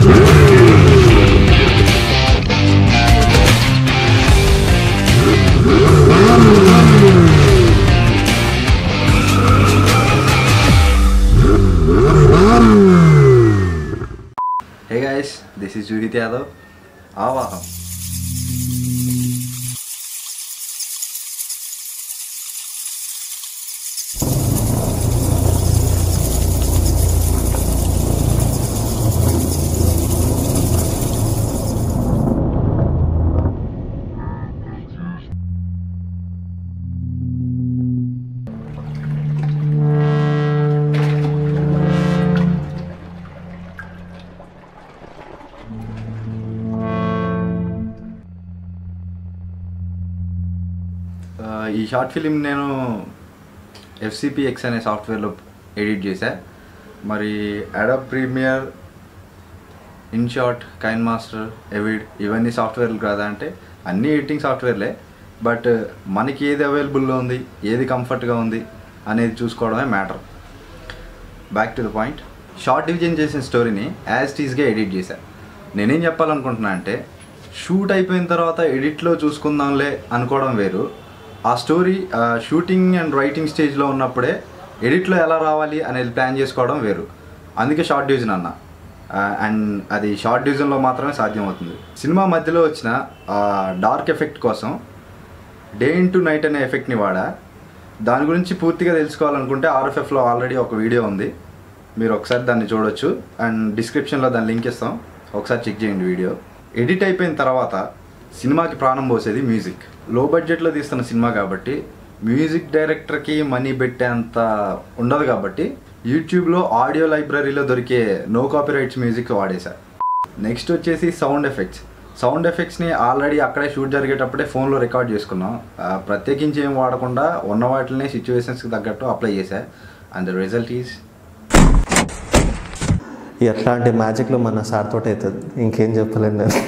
Hey guys, this is Judith Yadav. Avaham. ఈ short film నేను FCPX అనే సాఫ్ట్వేర్లో ఎడిట్ చేశా. మరి Adobe Premiere, InShot, KineMaster, Avid ఇవన్నీ సాఫ్ట్వేర్లు కాదా అంటే అన్నీ ఎడిటింగ్ సాఫ్ట్వేర్లే. బట్ మనకి ఏది అవైలబుల్లో ఉంది, ఏది కంఫర్ట్గా ఉంది అనేది చూసుకోవడమే matter. Back to the point. Short division చేసిన స్టోరీని యాజ్ ఇట్ ఈస్గా ఎడిట్ చేశా. నేనేం చెప్పాలనుకుంటున్నా అంటే షూట్ అయిపోయిన తర్వాత ఎడిట్లో చూసుకుందాంలే అనుకోవడం వేరు, ఆ స్టోరీ షూటింగ్ అండ్ రైటింగ్ స్టేజ్లో ఉన్నప్పుడే ఎడిట్లో ఎలా రావాలి అనేది ప్లాన్ చేసుకోవడం వేరు. అందుకే షార్ట్ డివిజన్ అన్న. అండ్ అది షార్ట్ డివిజన్లో మాత్రమే సాధ్యమవుతుంది. సినిమా మధ్యలో వచ్చిన డార్క్ ఎఫెక్ట్ కోసం డే ఇంటూ నైట్ అనే ఎఫెక్ట్ని వాడా. దాని గురించి పూర్తిగా తెలుసుకోవాలనుకుంటే RFFలో ఆల్రెడీ ఒక వీడియో ఉంది, మీరు ఒకసారి దాన్ని చూడొచ్చు. అండ్ డిస్క్రిప్షన్లో దాని లింక్ ఇస్తాం, ఒకసారి చెక్ చేయండి వీడియో. ఎడిట్ అయిపోయిన తర్వాత సినిమాకి ప్రాణం పోసేది మ్యూజిక్. లో బడ్జెట్లో తీస్తున్న సినిమా కాబట్టి మ్యూజిక్ డైరెక్టర్కి మనీ పెట్టేంత ఉండదు కాబట్టి యూట్యూబ్లో ఆడియో లైబ్రరీలో దొరికే నో కాపీరైట్స్ మ్యూజిక్ వాడేశా. నెక్స్ట్ వచ్చేసి సౌండ్ ఎఫెక్ట్స్. సౌండ్ ఎఫెక్ట్స్ని ఆల్రెడీ అక్కడే షూట్ జరిగేటప్పుడే ఫోన్లో రికార్డ్ చేసుకున్నాం. ప్రత్యేకించి ఏం వాడకుండా ఉన్న వాటిని సిచ్యువేషన్స్కి తగ్గట్టు అప్లై చేశా. అండ్ ద రిజల్ట్ ఈజ్ ఎట్లాంటి మ్యాజిక్లో మన సార్ తోటి అవుతుంది, ఇంకేం చెప్పలేను నేను.